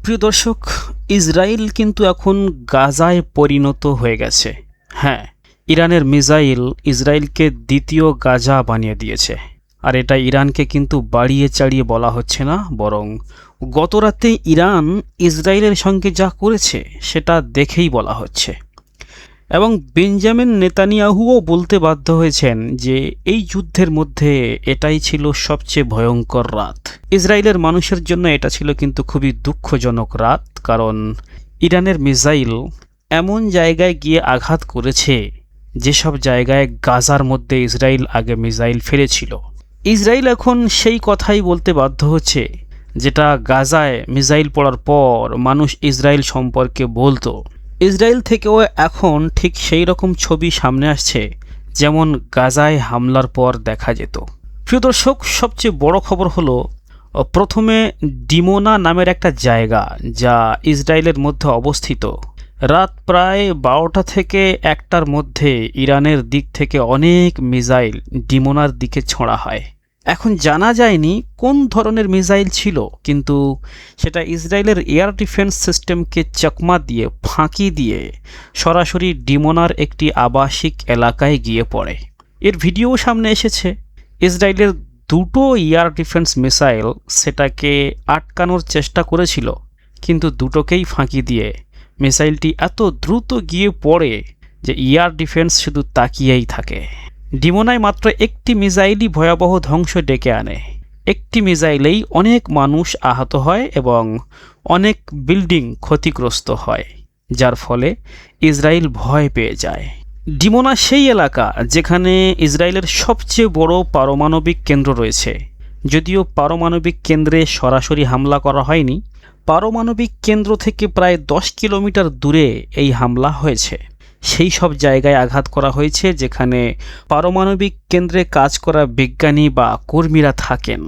প্রিয় দর্শক, ইসরায়েল কিন্তু এখন গাজায় পরিণত হয়ে গেছে। হ্যাঁ, ইরানের মিসাইল ইসরায়েলকে দ্বিতীয় গাজা বানিয়ে দিয়েছে। আর এটা ইরানকে কিন্তু বাড়িয়ে চাড়িয়ে বলা হচ্ছে না, বরং গতরাতে ইরান ইসরায়েলের সঙ্গে যা করেছে সেটা দেখেই বলা হচ্ছে। এবং বেঞ্জামিন নেতানিয়াহুও বলতে বাধ্য হয়েছেন যে এই যুদ্ধের মধ্যে এটাই ছিল সবচেয়ে ভয়ঙ্কর রাত। ইসরায়েলের মানুষের জন্য এটা ছিল কিন্তু খুবই দুঃখজনক রাত, কারণ ইরানের মিসাইল এমন জায়গায় গিয়ে আঘাত করেছে যেসব জায়গায় গাজার মধ্যে ইসরায়েল আগে মিসাইল ফেলেছিল। ইসরায়েল এখন সেই কথাই বলতে বাধ্য হচ্ছে যেটা গাজায় মিসাইল পড়ার পর মানুষ ইসরায়েল সম্পর্কে বলতো। ইসরায়েল থেকেও এখন ঠিক সেই রকম ছবি সামনে আসছে যেমন গাজায় হামলার পর দেখা যেত। প্রিয় দর্শক, সবচেয়ে বড় খবর হলো প্রথমে ডিমোনা নামের একটা জায়গা যা ইসরায়েলের মধ্যে অবস্থিত, রাত প্রায় 12টা থেকে 1টার মধ্যে ইরানের দিক থেকে অনেক মিসাইল ডিমোনার দিকে ছোঁড়া হয়। এখন জানা যায়নি কোন ধরনের মিসাইল ছিল, কিন্তু সেটা ইসরায়েলের এয়ার ডিফেন্স সিস্টেমকে চকমা দিয়ে ফাঁকি দিয়ে সরাসরি ডিমোনার একটি আবাসিক এলাকায় গিয়ে পড়ে। এর ভিডিও সামনে এসেছে। ইসরায়েলের দুটো এয়ার ডিফেন্স মিসাইল সেটাকে আটকানোর চেষ্টা করেছিল, কিন্তু দুটোকেই ফাঁকি দিয়ে মিসাইলটি এত দ্রুত গিয়ে পড়ে যে এয়ার ডিফেন্স শুধু তাকিয়েই থাকে। ডিমোনায় মাত্র একটি মিসাইলই ভয়াবহ ধ্বংস ডেকে আনে। একটি মিসাইলেই অনেক মানুষ আহত হয় এবং অনেক বিল্ডিং ক্ষতিগ্রস্ত হয়, যার ফলে ইসরায়েল ভয় পেয়ে যায়। ডিমোনা সেই এলাকা যেখানে ইসরায়েলের সবচেয়ে বড় পারমাণবিক কেন্দ্র রয়েছে। যদিও পারমাণবিক কেন্দ্রে সরাসরি হামলা করা হয়নি, পারমাণবিক কেন্দ্র থেকে প্রায় 10 কিলোমিটার দূরে এই হামলা হয়েছে। সেই সব জায়গায় আঘাত করা হয়েছে যেখানে পারমাণবিক কেন্দ্রে কাজ করা বিজ্ঞানী বা কর্মীরা থাকেন।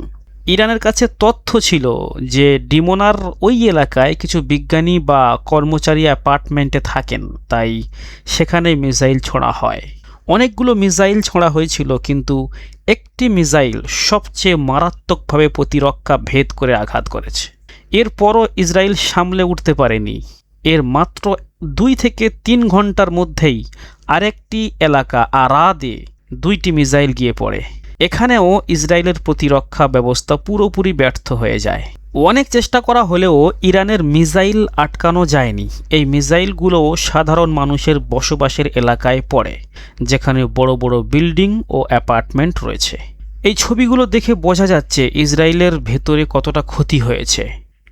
ইরানের কাছে তথ্য ছিল যে ডিমোনার ওই এলাকায় কিছু বিজ্ঞানী বা কর্মচারী অ্যাপার্টমেন্টে থাকেন, তাই সেখানে মিসাইল ছোঁড়া হয়। অনেকগুলো মিসাইল ছোঁড়া হয়েছিল, কিন্তু একটি মিসাইল সবচেয়ে মারাত্মকভাবে প্রতিরক্ষা ভেদ করে আঘাত করেছে। এরপরও ইসরায়েল সামলে উঠতে পারেনি। এর মাত্র 2 থেকে 3 ঘন্টার মধ্যেই আরেকটি এলাকা আরাদে 2টি মিসাইল গিয়ে পড়ে। এখানেও ইসরায়েলের প্রতিরক্ষা ব্যবস্থা পুরোপুরি ব্যর্থ হয়ে যায়। অনেক চেষ্টা করা হলেও ইরানের মিসাইল আটকানো যায়নি। এই মিসাইলগুলো সাধারণ মানুষের বসবাসের এলাকায় পড়ে, যেখানে বড় বড় বিল্ডিং ও অ্যাপার্টমেন্ট রয়েছে। এই ছবিগুলো দেখে বোঝা যাচ্ছে ইসরায়েলের ভেতরে কতটা ক্ষতি হয়েছে।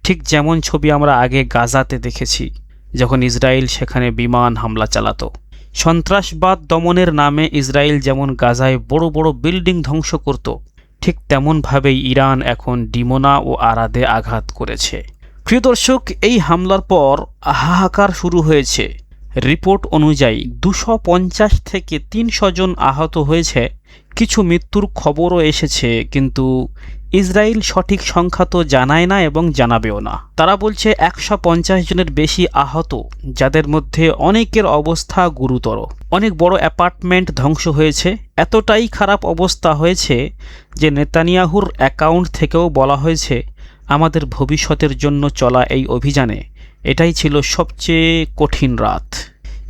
ঠিক যেমন ছবি আমরা আগে গাজাতে দেখেছি, যখন ইসরায়েল সেখানে বিমান হামলা চালাতো। সন্ত্রাসবাদ দমনের নামে ইসরায়েল যেমন গাজায় বড় বড় বিল্ডিং ধ্বংস করত, ঠিক তেমনভাবেই ইরান এখন ডিমোনা ও আরাদে আঘাত করেছে। প্রিয় দর্শক, এই হামলার পর হাহাকার শুরু হয়েছে। রিপোর্ট অনুযায়ী 250 থেকে 300 জন আহত হয়েছে। কিছু মৃত্যুর খবরও এসেছে, কিন্তু ইসরায়েল সঠিক সংখ্যা তো জানায় না এবং জানাবেও না। তারা বলছে 150 জনের বেশি আহত, যাদের মধ্যে অনেকের অবস্থা গুরুতর। অনেক বড় অ্যাপার্টমেন্ট ধ্বংস হয়েছে। এতটাই খারাপ অবস্থা হয়েছে যে নেতানিয়াহুর অ্যাকাউন্ট থেকেও বলা হয়েছে, আমাদের ভবিষ্যতের জন্য চলা এই অভিযানে এটাই ছিল সবচেয়ে কঠিন রাত।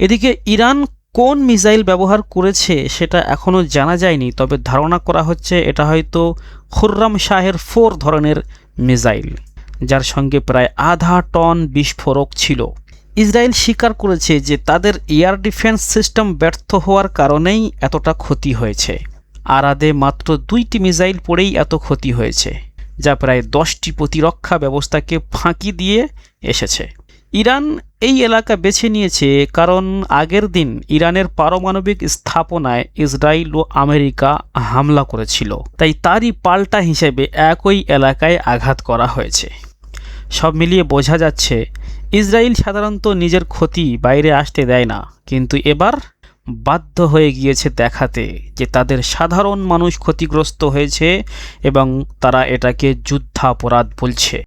এদিকে ইরান কোন মিসাইল ব্যবহার করেছে সেটা এখনও জানা যায়নি, তবে ধারণা করা হচ্ছে এটা হয়তো খুররাম শাহের 4 ধরনের মিসাইল, যার সঙ্গে প্রায় আধা টন বিস্ফোরক ছিল। ইসরায়েল স্বীকার করেছে যে তাদের এয়ার ডিফেন্স সিস্টেম ব্যর্থ হওয়ার কারণেই এতটা ক্ষতি হয়েছে। আরাদে মাত্র 2টি মিসাইল পড়েই এত ক্ষতি হয়েছে, যা প্রায় 10টি প্রতিরক্ষা ব্যবস্থাকে ফাঁকি দিয়ে এসেছে। ইরান এই এলাকা বেছে নিয়েছে কারণ আগের দিন ইরানের পারমাণবিক স্থাপনায় ইসরায়েল ও আমেরিকা হামলা করেছিল, তাই তারই পাল্টা হিসেবে একই এলাকায় আঘাত করা হয়েছে। সব মিলিয়ে বোঝা যাচ্ছে ইসরায়েল সাধারণত নিজের ক্ষতি বাইরে আসতে দেয় না, কিন্তু এবার বাধ্য হয়ে গিয়েছে দেখাতে যে তাদের সাধারণ মানুষ ক্ষতিগ্রস্ত হয়েছে এবং তারা এটাকে যুদ্ধাপরাধ বলছে।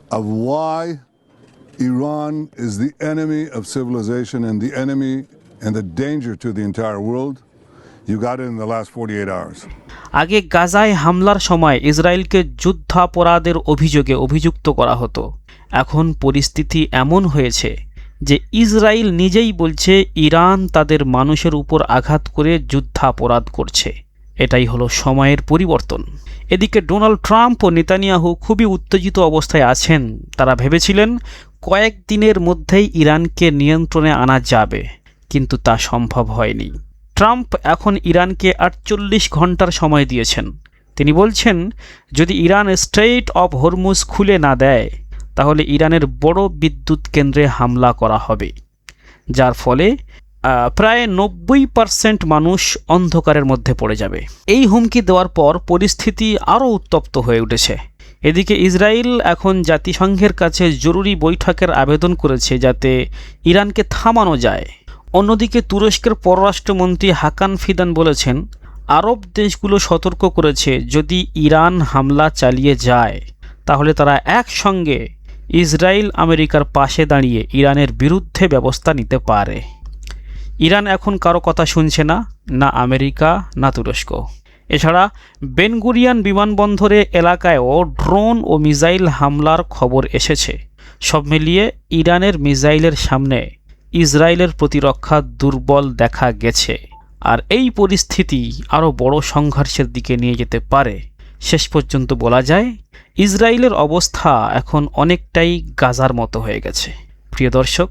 Iran is the enemy of civilization and the enemy and the danger to the entire world. You got it in the last 48 hours. আগে গাজায় হামলার সময় ইসরায়েলকে যুদ্ধাপরাধের অভিযোগে অভিযুক্ত করা হতো। এখন পরিস্থিতি এমন হয়েছে যে ইসরায়েল নিজেই বলছে ইরান তাদের মানুষের উপর আঘাত করে যুদ্ধাপরাধ করছে। এটাই হলো সময়ের পরিবর্তন। এদিকে ডোনাল্ড ট্রাম্প ও নেতানিয়াহু খুবই উত্তেজিত অবস্থায় আছেন। তারা ভেবেছিলেন কয়েকদিনের মধ্যেই ইরানকে নিয়ন্ত্রণে আনা যাবে, কিন্তু তা সম্ভব হয়নি। ট্রাম্প এখন ইরানকে 48 ঘন্টার সময় দিয়েছেন। তিনি বলছেন, যদি ইরান স্ট্রেইট অফ হরমুজ খুলে না দেয় তাহলে ইরানের বড় বিদ্যুৎ কেন্দ্রে হামলা করা হবে, যার ফলে প্রায় 90% মানুষ অন্ধকারের মধ্যে পড়ে যাবে। এই হুমকি দেওয়ার পর পরিস্থিতি আরও উত্তপ্ত হয়ে উঠেছে। এদিকে ইসরায়েল এখন জাতিসংঘের কাছে জরুরি বৈঠকের আবেদন করেছে যাতে ইরানকে থামানো যায়। অন্যদিকে তুরস্কের পররাষ্ট্রমন্ত্রী হাকান ফিদান বলেছেন, আরব দেশগুলো সতর্ক করেছে যদি ইরান হামলা চালিয়ে যায় তাহলে তারা একসঙ্গে ইসরায়েল আমেরিকার পাশে দাঁড়িয়ে ইরানের বিরুদ্ধে ব্যবস্থা নিতে পারে। ইরান এখন কারো কথা শুনছে না, না আমেরিকা না তুরস্ক। এছাড়া বেনগুরিয়ান বিমানবন্দরে এলাকায়ও ড্রোন ও মিসাইল হামলার খবর এসেছে। সব মিলিয়ে ইরানের মিসাইলের সামনে ইসরায়েলের প্রতিরক্ষা দুর্বল দেখা গেছে। আর এই পরিস্থিতি আরও বড় সংঘর্ষের দিকে নিয়ে যেতে পারে। শেষ পর্যন্ত বলা যায় ইসরায়েলের অবস্থা এখন অনেকটাই গাজার মতো হয়ে গেছে। প্রিয় দর্শক,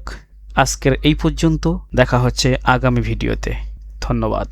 আজকের এই পর্যন্ত। দেখা হচ্ছে আগামী ভিডিওতে। ধন্যবাদ।